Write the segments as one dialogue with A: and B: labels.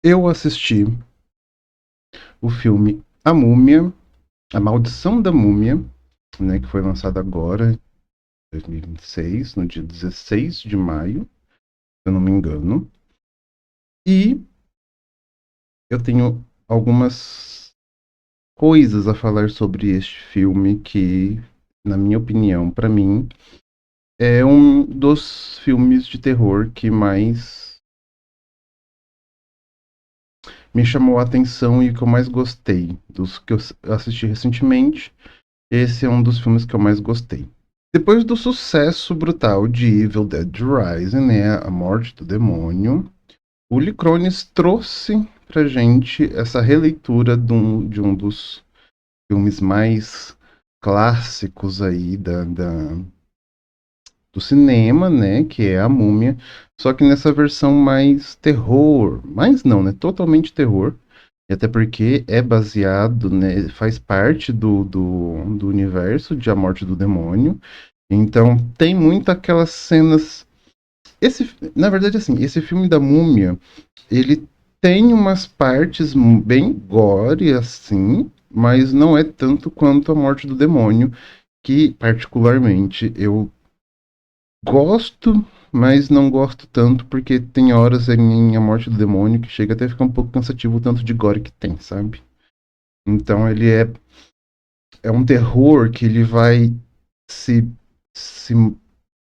A: Eu assisti o filme A Múmia, A Maldição da Múmia, né, que foi lançado agora, em 2026, no dia 16 de maio, se eu não me engano. E eu tenho algumas coisas a falar sobre este filme que, na minha opinião, para mim, é um dos filmes de terror que mais me chamou a atenção e que eu mais gostei. Dos que eu assisti recentemente, esse é um dos filmes que eu mais gostei. Depois do sucesso brutal de Evil Dead Rising, né, A Morte do Demônio, o Lee Cronis trouxe pra gente essa releitura de um dos filmes mais clássicos aí do cinema, né, que é A Múmia, só que nessa versão mais terror, mas não, né, totalmente terror, e até porque é baseado, né, faz parte do universo de A Morte do Demônio, então tem muito aquelas cenas. Na verdade, assim, esse filme da Múmia, ele tem umas partes bem gore, assim, mas não é tanto quanto A Morte do Demônio, que particularmente eu gosto, mas não gosto tanto, porque tem horas em A Morte do Demônio que chega até a ficar um pouco cansativo o tanto de gore que tem, sabe? Então ele é um terror que ele vai se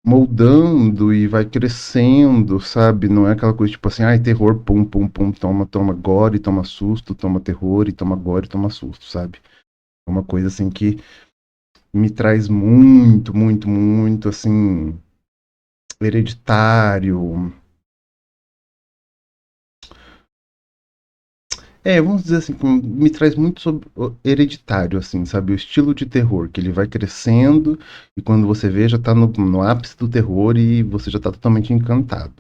A: moldando e vai crescendo, sabe? Não é aquela coisa tipo assim, ai, terror, pum, pum, pum, toma, toma gore, toma susto, toma terror, e toma gore, toma susto, sabe? É uma coisa assim que me traz muito, muito, muito, assim, hereditário. Vamos dizer assim, que me traz muito sobre o hereditário, assim, sabe? O estilo de terror, que ele vai crescendo e quando você vê já tá no ápice do terror e você já tá totalmente encantado.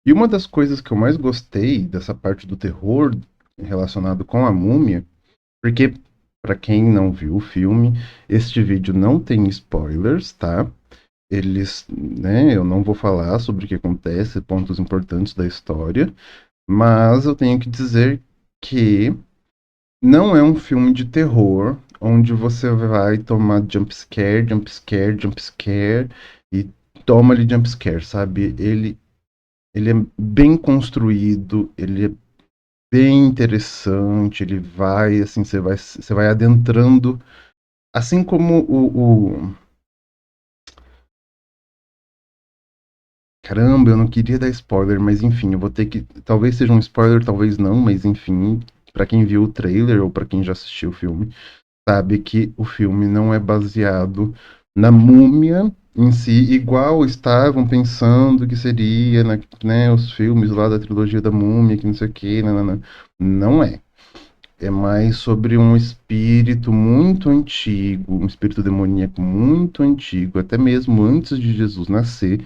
A: E uma das coisas que eu mais gostei dessa parte do terror relacionado com a múmia, porque para quem não viu o filme, este vídeo não tem spoilers, tá? Eles, né, eu não vou falar sobre o que acontece, pontos importantes da história, mas eu tenho que dizer que não é um filme de terror onde você vai tomar jump scare, jump scare, jump scare e toma ali jump scare, sabe? Ele é bem construído, ele é bem interessante, ele vai, assim, você vai adentrando, assim como Caramba, eu não queria dar spoiler, mas enfim, eu vou ter que, talvez seja um spoiler, talvez não, mas enfim, pra quem viu o trailer ou pra quem já assistiu o filme, sabe que o filme não é baseado na múmia em si, igual estavam pensando que seria, né, os filmes lá da trilogia da múmia, que não sei o que, não, não é. É mais sobre um espírito muito antigo, um espírito demoníaco muito antigo, até mesmo antes de Jesus nascer,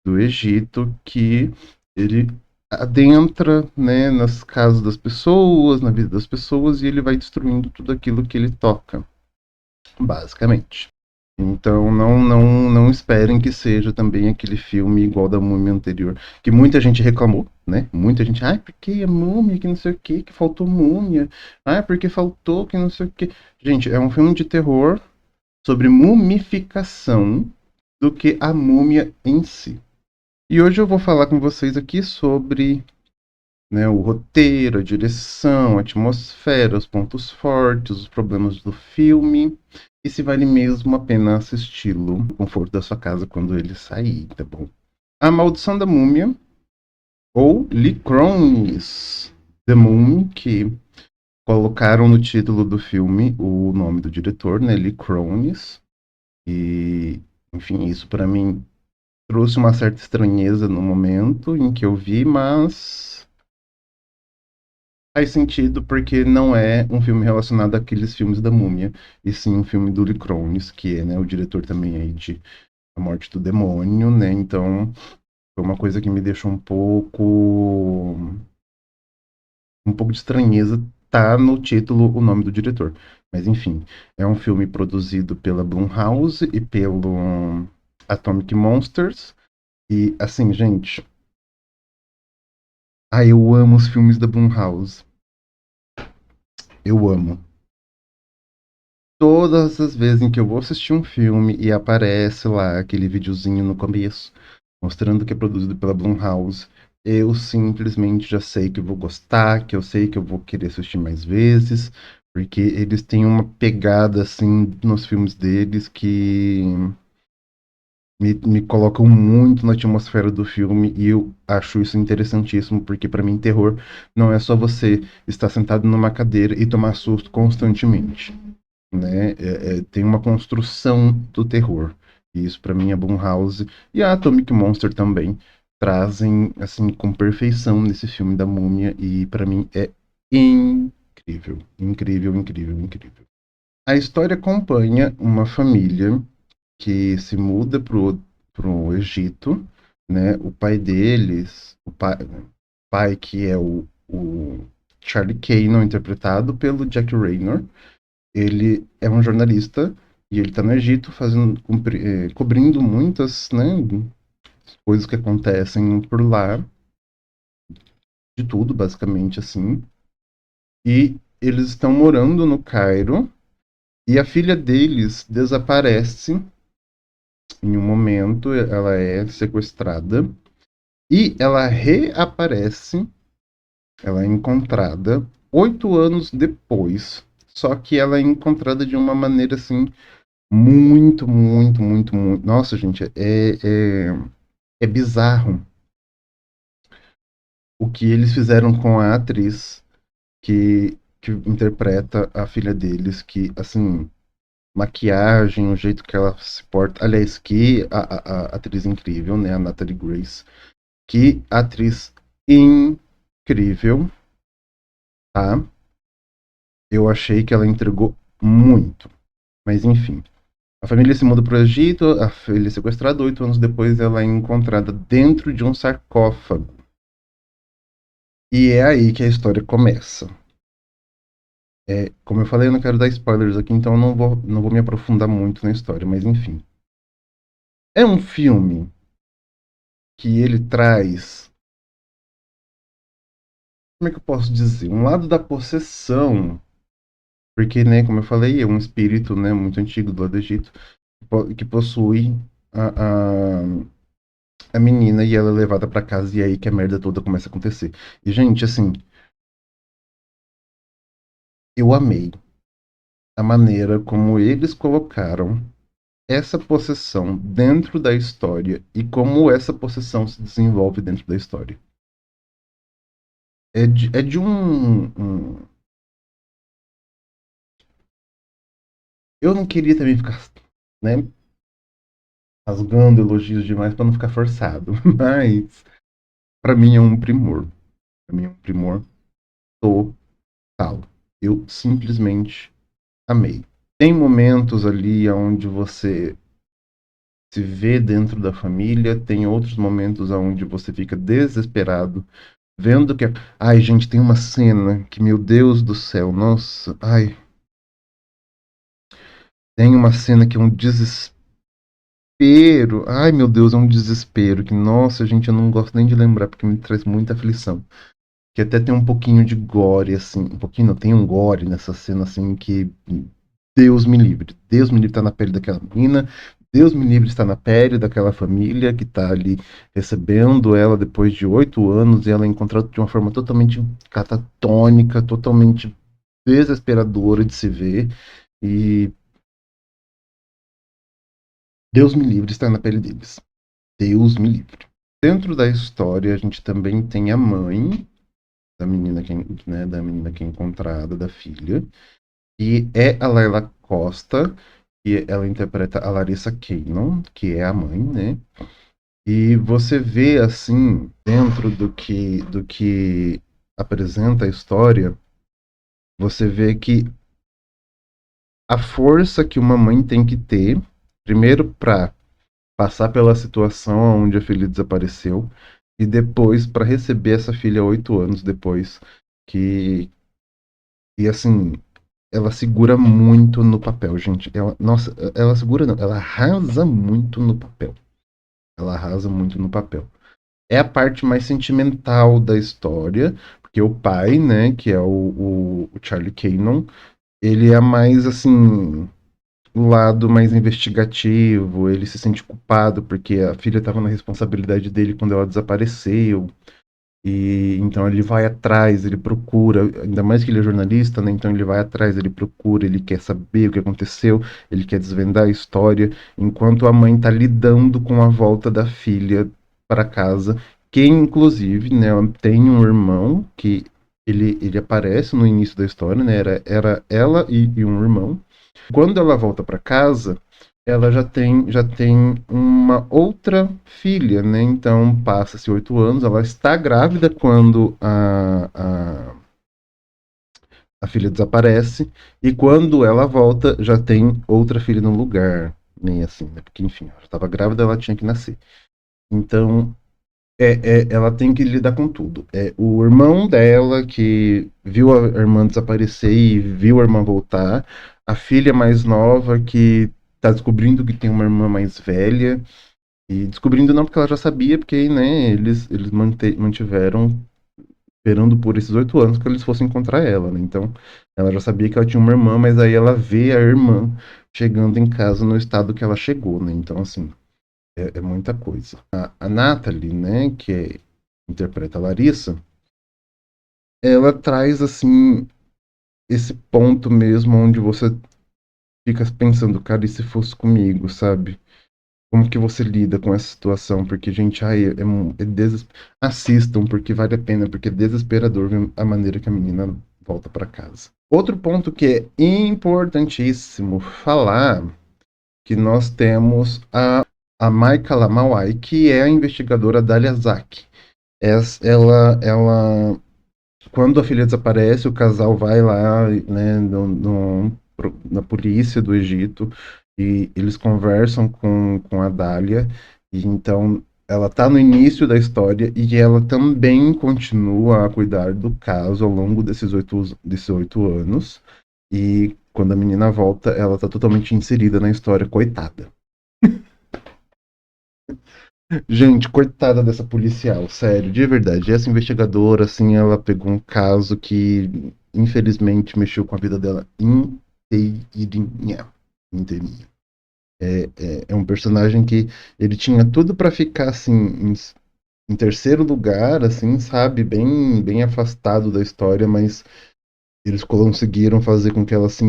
A: do Egito, que ele adentra, né, nas casas das pessoas, na vida das pessoas, e ele vai destruindo tudo aquilo que ele toca, basicamente. Então não esperem que seja também aquele filme igual da Múmia anterior, que muita gente reclamou, né? Muita gente, porque a Múmia, que não sei o que faltou Múmia, porque faltou que não sei o que. Gente, é um filme de terror sobre mumificação do que a múmia em si. E hoje eu vou falar com vocês aqui sobre, né, o roteiro, a direção, a atmosfera, os pontos fortes, os problemas do filme e se vale mesmo a pena assisti-lo no conforto da sua casa quando ele sair, tá bom? A Maldição da Múmia, ou Lee Cronis The Mummy, que colocaram no título do filme o nome do diretor, né, Lee Cronis, e, enfim, isso para mim trouxe uma certa estranheza no momento em que eu vi, mas faz sentido porque não é um filme relacionado àqueles filmes da Múmia, e sim um filme do Lee Cronis, que é, né, o diretor também aí de A Morte do Demônio, né? Então, foi uma coisa que me deixou um pouco de estranheza tá no título o nome do diretor. Mas enfim, é um filme produzido pela Blumhouse e pelo Atomic Monsters. E assim, gente, Ah, eu amo os filmes da Blumhouse. Eu amo. Todas as vezes em que eu vou assistir um filme e aparece lá aquele videozinho no começo, mostrando que é produzido pela Blumhouse, eu simplesmente já sei que eu vou gostar, que eu sei que eu vou querer assistir mais vezes, porque eles têm uma pegada assim nos filmes deles que me colocam muito na atmosfera do filme e eu acho isso interessantíssimo, porque para mim terror não é só você estar sentado numa cadeira e tomar susto constantemente, né? Tem uma construção do terror. E isso para mim a Blumhouse e a Atomic Monster também trazem assim com perfeição nesse filme da Múmia e para mim é incrível, incrível, incrível, incrível. A história acompanha uma família que se muda pro Egito, né? O pai deles, o pai que é o Charlie Kanon, interpretado pelo Jack Raynor, ele é um jornalista e ele está no Egito fazendo, cobrindo muitas, né, coisas que acontecem por lá, de tudo, basicamente, assim. E eles estão morando no Cairo e a filha deles desaparece em um momento, ela é sequestrada e ela reaparece, ela é encontrada 8 anos depois, só que ela é encontrada de uma maneira assim muito, muito, muito, muito. Nossa, gente, é bizarro o que eles fizeram com a atriz que interpreta a filha deles, que, assim, maquiagem, o jeito que ela se porta. Aliás, que a atriz incrível, né? A Natalie Grace. Que atriz incrível, tá? Eu achei que ela entregou muito. Mas enfim. A família se muda para o Egito, a filha é sequestrada, 8 anos depois ela é encontrada dentro de um sarcófago. E é aí que a história começa. Como eu falei, eu não quero dar spoilers aqui, então eu não vou me aprofundar muito na história, mas enfim. É um filme que ele traz, como é que eu posso dizer? Um lado da possessão, porque, né, como eu falei, é um espírito, né, muito antigo do lado do Egito, que possui a, a, a menina e ela é levada para casa e é aí que a merda toda começa a acontecer. E, gente, assim, eu amei a maneira como eles colocaram essa possessão dentro da história e como essa possessão se desenvolve dentro da história. É de eu não queria também ficar, né, rasgando elogios demais para não ficar forçado, mas para mim é um primor. Para mim é um primor total. Eu simplesmente amei. Tem momentos ali onde você se vê dentro da família, tem outros momentos onde você fica desesperado, vendo que. Ai, gente, tem uma cena que, meu Deus do céu, nossa, ai. Tem uma cena que é um desespero. Ai, meu Deus, é um desespero. Que, nossa, gente, eu não gosto nem de lembrar, porque me traz muita aflição. Que até tem um pouquinho de gore, assim. Um pouquinho, não, tem um gore nessa cena, assim, que. Deus me livre. Deus me livre estar na pele daquela menina. Deus me livre estar na pele daquela família que está ali recebendo ela depois de 8 anos e ela é encontrada de uma forma totalmente catatônica, totalmente desesperadora de se ver. E Deus me livre estar na pele deles. Deus me livre. Dentro da história, a gente também tem a mãe da menina que, né, da menina que é encontrada, da filha, e é a Laila Costa, e ela interpreta a Larissa Kanon, que é a mãe, né? E você vê assim, dentro do que apresenta a história, você vê que a força que uma mãe tem que ter, primeiro para passar pela situação onde a filha desapareceu, e depois para receber essa filha 8 anos depois, que e assim, ela segura muito no papel, gente. Nossa, ela segura não, ela arrasa muito no papel. Ela arrasa muito no papel. é a parte mais sentimental da história, porque o pai, né, que é o Charlie Kanon, ele é mais assim, o lado mais investigativo, ele se sente culpado porque a filha estava na responsabilidade dele quando ela desapareceu. E então ele vai atrás, ele procura, ainda mais que ele é jornalista, né? Então ele vai atrás, ele procura, ele quer saber o que aconteceu, ele quer desvendar a história, enquanto a mãe está lidando com a volta da filha para casa, que inclusive, né, tem um irmão que ele aparece no início da história, né? Era ela e um irmão. Quando ela volta para casa, ela já tem uma outra filha, né? Então passa-se 8 anos, ela está grávida quando a filha desaparece, e quando ela volta, já tem outra filha no lugar, nem assim, né? Porque, enfim, ela estava grávida, ela tinha que nascer. Então, ela tem que lidar com tudo. É o irmão dela que viu a irmã desaparecer e viu a irmã voltar, a filha mais nova que tá descobrindo que tem uma irmã mais velha, e descobrindo não porque ela já sabia, porque né, eles mantiveram esperando por esses 8 anos que eles fossem encontrar ela, né? Então ela já sabia que ela tinha uma irmã, mas aí ela vê a irmã chegando em casa no estado que ela chegou, né? Então, assim, é muita coisa. A Natalie, né, interpreta a Larissa, ela traz, assim, esse ponto mesmo onde você fica pensando, cara, e se fosse comigo, sabe? Como que você lida com essa situação? Porque, gente, ai, assistam, porque vale a pena, porque é desesperador ver a maneira que a menina volta para casa. Outro ponto que é importantíssimo falar, que nós temos a Maika Lamawai, que é a investigadora Dalia Zaki. Ela, quando a filha desaparece, o casal vai lá, né, na polícia do Egito, e eles conversam com a Dália, e então ela está no início da história e ela também continua a cuidar do caso ao longo desses 8 anos. E quando a menina volta, ela está totalmente inserida na história, coitada. Gente, coitada dessa policial, sério, de verdade. Essa investigadora, assim, ela pegou um caso que, infelizmente, mexeu com a vida dela inteirinha. Inteirinha. É um personagem que ele tinha tudo pra ficar, assim, em terceiro lugar, assim, sabe? Bem, bem afastado da história, mas eles conseguiram fazer com que ela se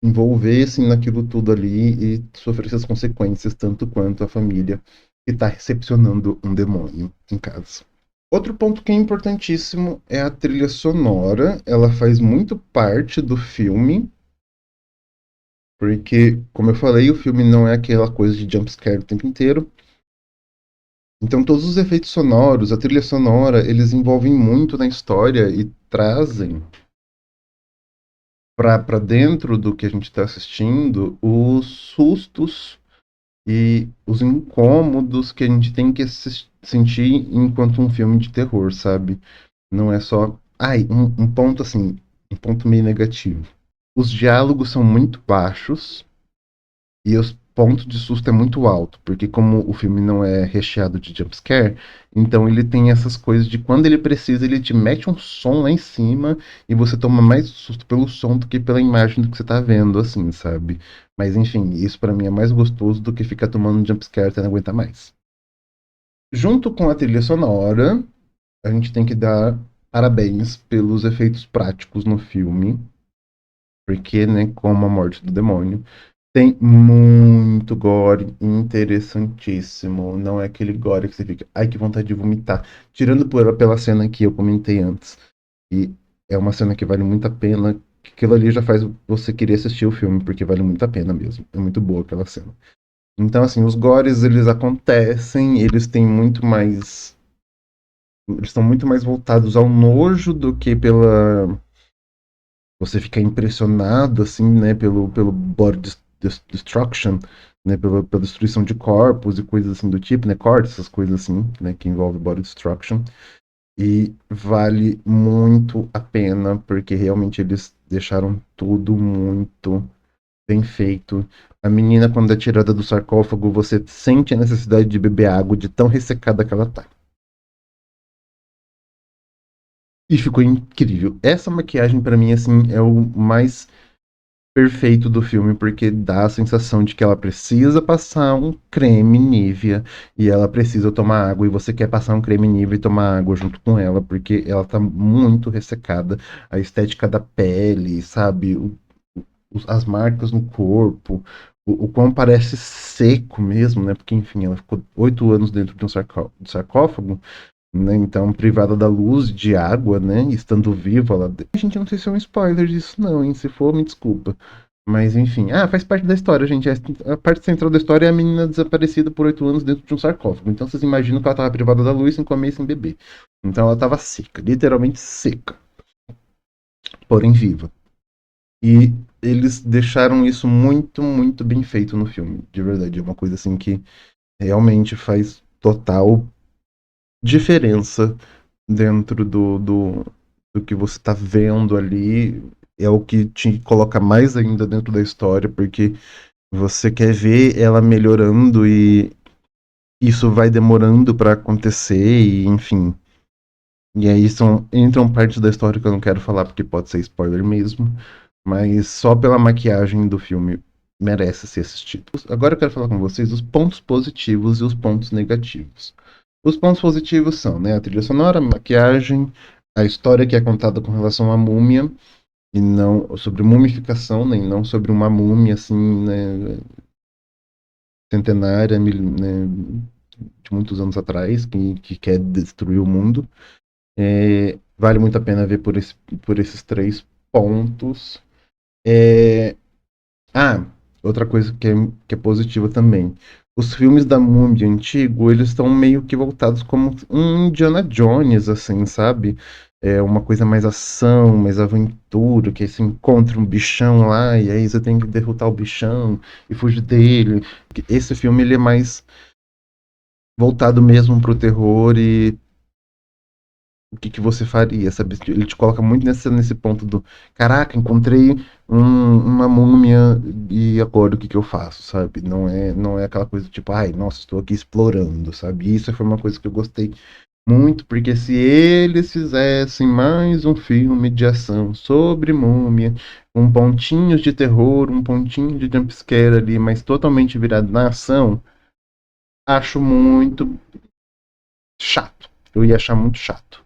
A: envolvesse naquilo tudo ali e sofresse as consequências, tanto quanto a família que está recepcionando um demônio em casa. Outro ponto que é importantíssimo é a trilha sonora. Ela faz muito parte do filme, porque, como eu falei, o filme não é aquela coisa de jumpscare o tempo inteiro. Então, todos os efeitos sonoros, a trilha sonora, eles envolvem muito na história e trazem para dentro do que a gente está assistindo os sustos e os incômodos que a gente tem que sentir enquanto um filme de terror, sabe? Não é só. Ai, um ponto assim, um ponto meio negativo. Os diálogos são muito baixos e os pontos de susto é muito alto, porque como o filme não é recheado de jumpscare, então ele tem essas coisas de quando ele precisa, ele te mete um som lá em cima e você toma mais susto pelo som do que pela imagem do que você tá vendo, assim, sabe? Mas enfim, isso pra mim é mais gostoso do que ficar tomando jumpscare até não aguentar mais. Junto com a trilha sonora, a gente tem que dar parabéns pelos efeitos práticos no filme, porque, né, como a morte do demônio, tem muito gore interessantíssimo. Não é aquele gore que você fica, ai, que vontade de vomitar. Tirando pela cena que eu comentei antes. E é uma cena que vale muito a pena. Aquilo ali já faz você querer assistir o filme, porque vale muito a pena mesmo. É muito boa aquela cena. Então, assim, os gores, eles acontecem, eles têm muito mais. Eles estão muito mais voltados ao nojo do que pela. Você ficar impressionado, assim, né, pelo body destruction, né, pela destruição de corpos e coisas assim do tipo, né, cortes, essas coisas assim, né, que envolve body destruction. E vale muito a pena, porque realmente eles deixaram tudo muito bem feito. A menina, quando é tirada do sarcófago, você sente a necessidade de beber água de tão ressecada que ela tá. E ficou incrível. Essa maquiagem, pra mim, assim, é o mais perfeito do filme, porque dá a sensação de que ela precisa passar um creme Nivea e ela precisa tomar água, e você quer passar um creme Nivea e tomar água junto com ela, porque ela tá muito ressecada. A estética da pele, sabe? As marcas no corpo, o quão parece seco mesmo, né? Porque, enfim, ela ficou 8 anos dentro de um sarcófago, né? Então, privada da luz, de água, né? Estando viva lá dentro. Gente, eu não sei se é um spoiler disso, não, hein? Se for, me desculpa. Mas, enfim. Ah, faz parte da história, gente. A parte central da história é a menina desaparecida por 8 anos dentro de um sarcófago. Então, vocês imaginam que ela estava privada da luz, sem comer e sem beber. Então, ela estava seca, literalmente seca, porém viva. E eles deixaram isso muito, muito bem feito no filme, de verdade. É uma coisa assim que realmente faz total diferença dentro do que você tá vendo ali. É o que te coloca mais ainda dentro da história, porque você quer ver ela melhorando e isso vai demorando pra acontecer, e enfim. E aí entram partes da história que eu não quero falar porque pode ser spoiler mesmo. Mas só pela maquiagem do filme merece ser assistido. Agora eu quero falar com vocês os pontos positivos e os pontos negativos. Os pontos positivos são, né, a trilha sonora, a maquiagem, a história que é contada com relação à múmia, e não sobre mumificação, nem não sobre uma múmia assim, né, centenária, né, de muitos anos atrás, que quer destruir o mundo. Vale muito a pena ver por esses 3 pontos. É, Ah, outra coisa que é positiva também. Os filmes da Múmia antigo, eles estão meio que voltados como um Indiana Jones, assim, sabe? É uma coisa mais ação, mais aventura, que aí você encontra um bichão lá e aí você tem que derrotar o bichão e fugir dele. Esse filme, ele é mais voltado mesmo pro terror e o que você faria, sabe? Ele te coloca muito nesse ponto do caraca, encontrei uma múmia e agora o que eu faço, sabe? Não é aquela coisa tipo, ai, nossa, estou aqui explorando, sabe? E isso foi uma coisa que eu gostei muito, porque se eles fizessem mais um filme de ação sobre múmia, com pontinhos de terror, um pontinho de jumpscare ali, mas totalmente virado na ação, acho muito chato. Eu ia achar muito chato.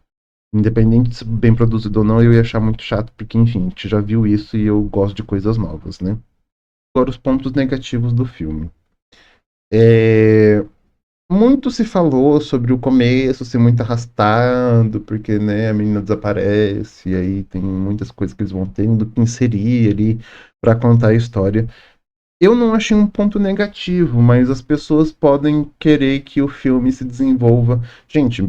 A: Independente de ser bem produzido ou não, eu ia achar muito chato, porque, enfim, a gente já viu isso e eu gosto de coisas novas, né? Agora, os pontos negativos do filme. É... Muito se falou sobre o começo ser muito arrastado, porque, né, a menina desaparece, e aí tem muitas coisas que eles vão tendo que inserir ali para contar a história. Eu não achei um ponto negativo, mas as pessoas podem querer que o filme se desenvolva. Gente,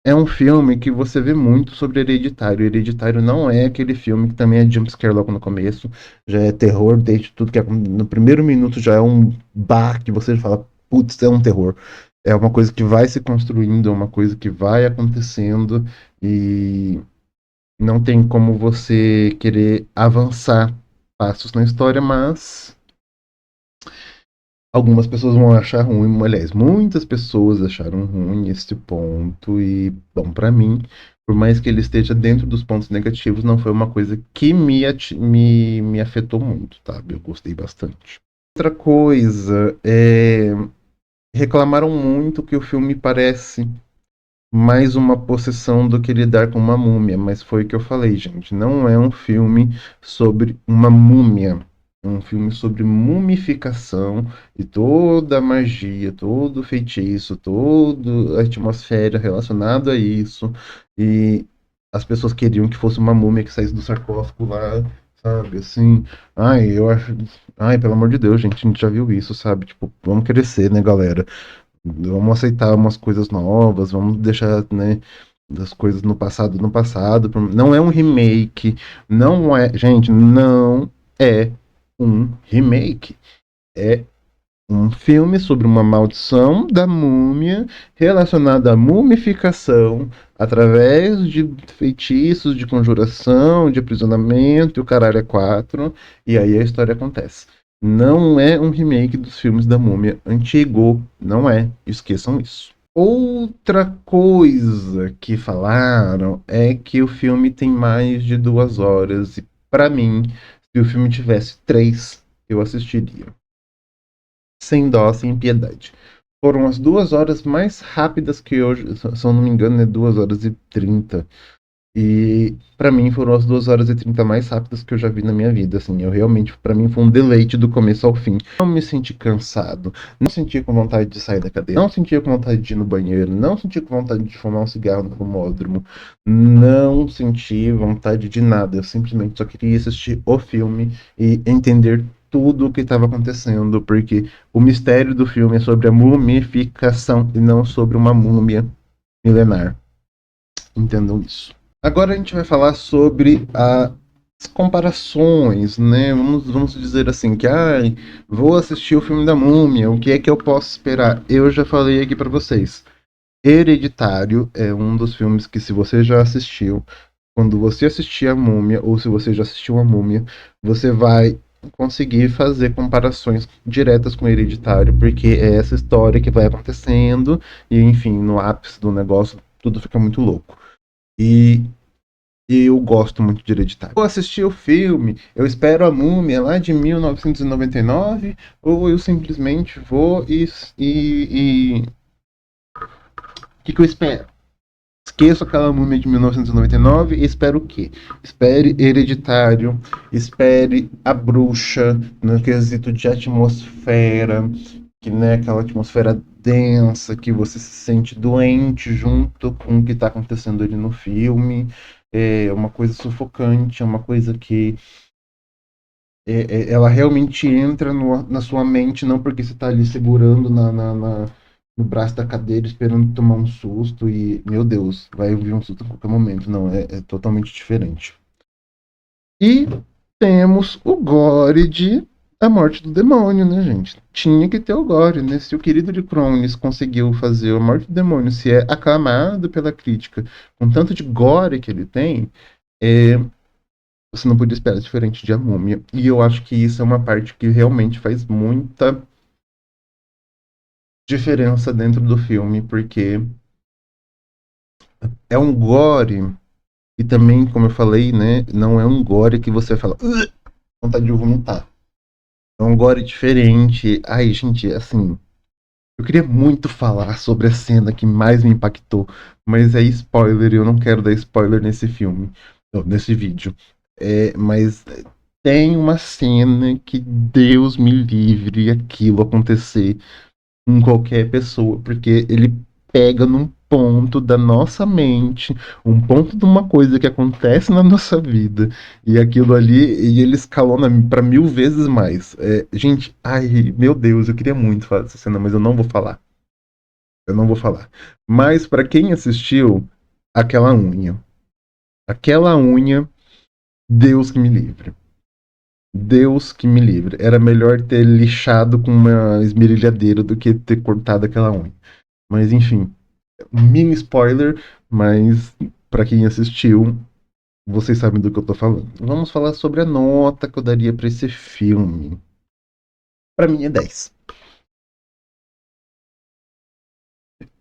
A: é um filme que você vê muito sobre Hereditário. Hereditário não é aquele filme que também é jumpscare logo no começo, já é terror desde tudo que é. No primeiro minuto já é um bar que você fala, putz, é um terror. É uma coisa que vai se construindo, é uma coisa que vai acontecendo e não tem como você querer avançar passos na história, mas algumas pessoas vão achar ruim, aliás, muitas pessoas acharam ruim esse ponto e, bom, pra mim, por mais que ele esteja dentro dos pontos negativos, não foi uma coisa que me afetou muito, sabe? Eu gostei bastante. Outra coisa, reclamaram muito que o filme parece mais uma possessão do que lidar com uma múmia, mas foi o que eu falei, gente. Não é um filme sobre uma múmia. É um filme sobre mumificação e toda a magia, todo o feitiço, toda a atmosfera relacionada a isso. E as pessoas queriam que fosse uma múmia que saísse do sarcófago lá, sabe? Assim, ai, eu acho. Ai, pelo amor de Deus, gente, a gente já viu isso, sabe? Tipo, vamos crescer, né, galera? Vamos aceitar umas coisas novas, vamos deixar, né, das coisas no passado no passado. Não é um remake, não é, gente, não é um remake. É um filme sobre uma maldição da múmia relacionada à mumificação através de feitiços, de conjuração, de aprisionamento, e o caralho é quatro, e aí a história acontece. Não é um remake dos filmes da múmia antigo, não é. Esqueçam isso. Outra coisa que falaram é que o filme tem mais de 2 horas. E pra mim, se o filme tivesse três, eu assistiria. Sem dó, sem piedade. Foram as 2 horas mais rápidas que hoje, se eu não me engano, é 2 horas e 30. E pra mim foram as 2 horas e 30 mais rápidas que eu já vi na minha vida. Assim, eu realmente, pra mim, foi um deleite do começo ao fim. Não me senti cansado, não senti com vontade de sair da cadeira, não senti com vontade de ir no banheiro, não senti com vontade de fumar um cigarro no fumódromo, não senti vontade de nada. Eu simplesmente só queria assistir o filme e entender tudo o que estava acontecendo, porque o mistério do filme é sobre a mumificação e não sobre uma múmia milenar. Entendam isso. Agora a gente vai falar sobre as comparações, né? Vamos dizer assim, que vou assistir o filme da Múmia, o que é que eu posso esperar? Eu já falei aqui para vocês. Hereditário é um dos filmes que, se você já assistiu, quando você assistir a Múmia, ou se você já assistiu a Múmia, você vai conseguir fazer comparações diretas com Hereditário, porque é essa história que vai acontecendo, e enfim, no ápice do negócio, tudo fica muito louco. E eu gosto muito de Hereditário. Vou assistir o filme, eu espero a Múmia lá de 1999, ou eu simplesmente vou e... O que eu espero? Esqueço aquela Múmia de 1999 e espero o quê? Espere Hereditário, espere A Bruxa, no quesito de atmosfera, que né, aquela atmosfera densa, que você se sente doente junto com o que está acontecendo ali no filme. É uma coisa sufocante, é uma coisa que ela realmente entra na sua mente, não porque você está ali segurando no braço da cadeira, esperando tomar um susto e, meu Deus, vai vir um susto a qualquer momento. Não, é totalmente diferente. E temos o gore de A Morte do Demônio, né, gente? Tinha que ter o gore, né? Se o querido de Crones conseguiu fazer A Morte do Demônio, se é aclamado pela crítica, com tanto de gore que ele tem, você não podia esperar diferente de A Múmia. E eu acho que isso é uma parte que realmente faz muita diferença dentro do filme, porque é um gore, e também, como eu falei, né, não é um gore que você fala, vontade de vomitar. É um gore diferente. Ai, gente, assim, eu queria muito falar sobre a cena que mais me impactou, mas é spoiler e eu não quero dar spoiler nesse filme, nesse vídeo. Mas tem uma cena que Deus me livre aquilo acontecer com qualquer pessoa, porque ele pega num ponto da nossa mente, um ponto de uma coisa que acontece na nossa vida, e aquilo ali, e ele escalona para 1000 vezes mais. Gente, ai, meu Deus, eu queria muito falar dessa cena, mas eu não vou falar. Eu não vou falar. Mas para quem assistiu, aquela unha, Deus que me livre. Deus que me livre. Era melhor ter lixado com uma esmerilhadeira do que ter cortado aquela unha. Mas enfim, mini spoiler, mas para quem assistiu, vocês sabem do que eu tô falando. Vamos falar sobre a nota que eu daria para esse filme. Para mim é 10.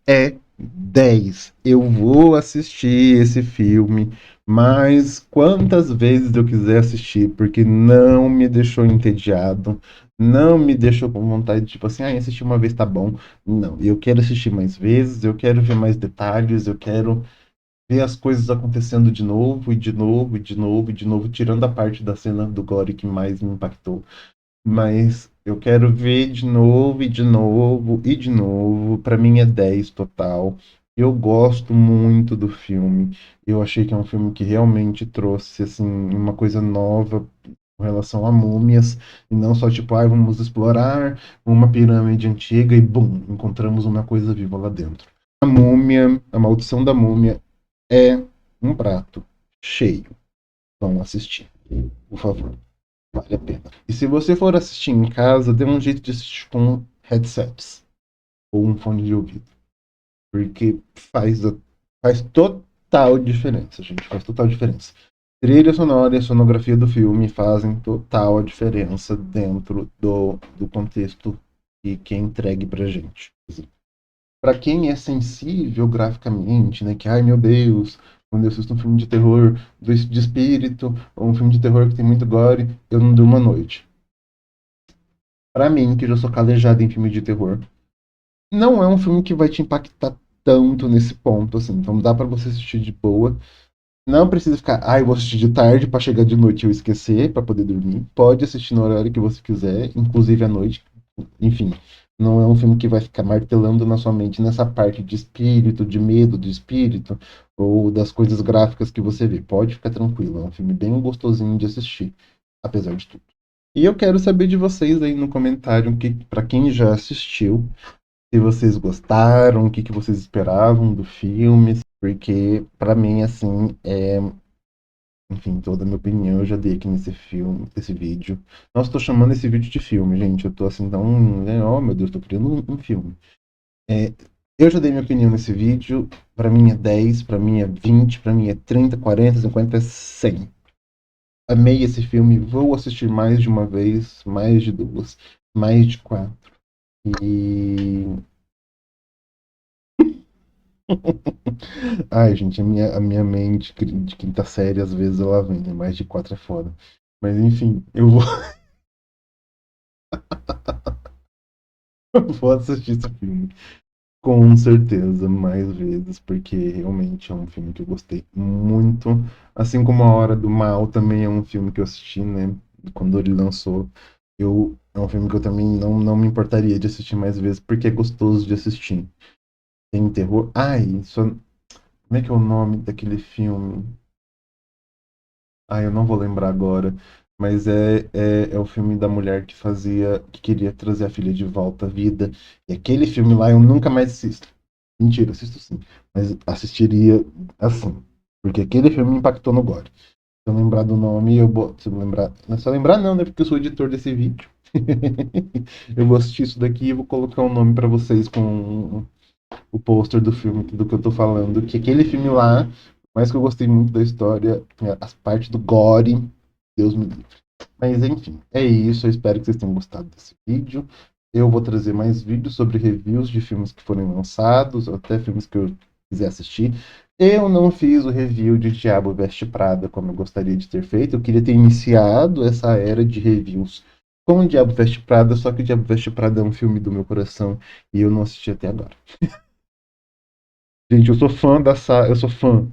A: É 10. Eu vou assistir esse filme mais quantas vezes eu quiser assistir, porque não me deixou entediado, não me deixou com vontade de, tipo assim, assistir uma vez tá bom. Não, eu quero assistir mais vezes, eu quero ver mais detalhes, eu quero ver as coisas acontecendo de novo, e de novo, e de novo, e de novo, tirando a parte da cena do gore que mais me impactou. Mas eu quero ver de novo, e de novo, e de novo. Pra mim é 10 total. Eu gosto muito do filme. Eu achei que é um filme que realmente trouxe, assim, uma coisa nova com relação a múmias. E não só tipo, vamos explorar uma pirâmide antiga e, bum, encontramos uma coisa viva lá dentro. A múmia, a maldição da múmia é um prato cheio. Vão assistir, por favor. Vale a pena. E se você for assistir em casa, dê um jeito de assistir com headsets ou um fone de ouvido. Porque faz total diferença, gente. Faz total diferença. Trilha sonora e a sonografia do filme fazem total a diferença dentro do contexto que é entregue pra gente. Pra quem é sensível graficamente, né? Que, ai meu Deus, quando eu assisto um filme de terror de espírito, ou um filme de terror que tem muito gore, eu não durmo à noite. Pra mim, que já sou calejado em filme de terror, não é um filme que vai te impactar tanto nesse ponto, assim. Então dá pra você assistir de boa. Não precisa ficar, ah, eu vou assistir de tarde pra chegar de noite e eu esquecer, pra poder dormir. Pode assistir no horário que você quiser, inclusive à noite. Enfim, não é um filme que vai ficar martelando na sua mente nessa parte de espírito, de medo do espírito, ou das coisas gráficas que você vê. Pode ficar tranquilo, é um filme bem gostosinho de assistir, apesar de tudo. E eu quero saber de vocês aí no comentário, que, para quem já assistiu, se vocês gostaram, o que, que vocês esperavam do filme, porque para mim, assim, enfim, toda a minha opinião eu já dei aqui nesse filme, nesse vídeo. Nossa, tô chamando esse vídeo de filme, gente. Eu tô assim, tão, né? Oh, meu Deus, tô criando um filme. É, eu já dei minha opinião nesse vídeo. Pra mim é 10, pra mim é 20, pra mim é 30, 40, 50, 100. Amei esse filme, vou assistir mais de uma vez, mais de duas, mais de quatro. E ai, gente, a minha mente de quinta série, às vezes ela vem, né? Mais de quatro é foda. Mas enfim, eu vou, eu vou assistir esse filme. Com certeza, mais vezes, porque realmente é um filme que eu gostei muito. Assim como A Hora do Mal também é um filme que eu assisti, né? Quando ele lançou. É um filme que eu também não me importaria de assistir mais vezes, porque é gostoso de assistir. Tem terror. Ai, só, como é que é o nome daquele filme? Ah, eu não vou lembrar agora, mas é o filme da mulher que fazia, que queria trazer a filha de volta à vida. E aquele filme lá eu nunca mais assisto. Mentira, assisto sim, mas assistiria assim, porque aquele filme me impactou no gore. Se eu lembrar do nome, se eu lembrar, não é só lembrar não, né, porque eu sou editor desse vídeo. Eu vou assistir isso daqui e vou colocar um nome pra vocês com o pôster do filme, do que eu tô falando, que aquele filme lá, mais que eu gostei muito da história, as partes do gore, Deus me livre. Mas enfim, é isso. Eu espero que vocês tenham gostado desse vídeo. Eu vou trazer mais vídeos sobre reviews de filmes que foram lançados, ou até filmes que eu quiser assistir. Eu não fiz o review de Diabo Veste Prada como eu gostaria de ter feito. Eu queria ter iniciado essa era de reviews com o Diabo Veste Prada, só que o Diabo Veste Prada é um filme do meu coração e eu não assisti até agora. Gente, eu sou fã eu sou fã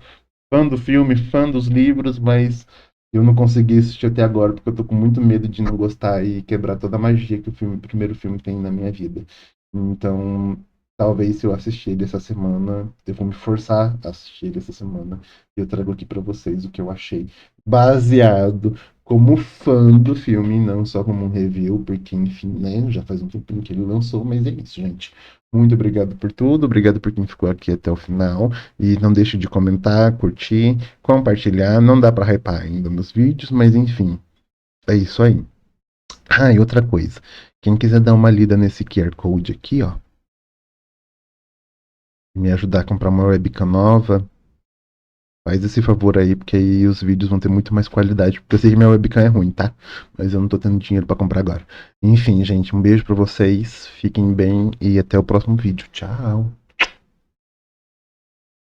A: do filme, fã dos livros, mas eu não consegui assistir até agora porque eu tô com muito medo de não gostar e quebrar toda a magia que o primeiro filme tem na minha vida. Então, talvez se eu assistir ele essa semana, eu vou me forçar a assistir ele essa semana e eu trago aqui pra vocês o que eu achei, baseado como fã do filme, não só como um review, porque enfim, né, já faz um tempinho que ele lançou, mas é isso, gente. Muito obrigado por tudo, obrigado por quem ficou aqui até o final. E não deixe de comentar, curtir, compartilhar. Não dá pra hypar ainda meus vídeos, mas enfim, é isso aí. Ah, e outra coisa. Quem quiser dar uma lida nesse QR Code aqui, ó, e me ajudar a comprar uma webcam nova, faz esse favor aí, porque aí os vídeos vão ter muito mais qualidade. Porque eu sei que minha webcam é ruim, tá? Mas eu não tô tendo dinheiro pra comprar agora. Enfim, gente, um beijo pra vocês. Fiquem bem e até o próximo vídeo. Tchau.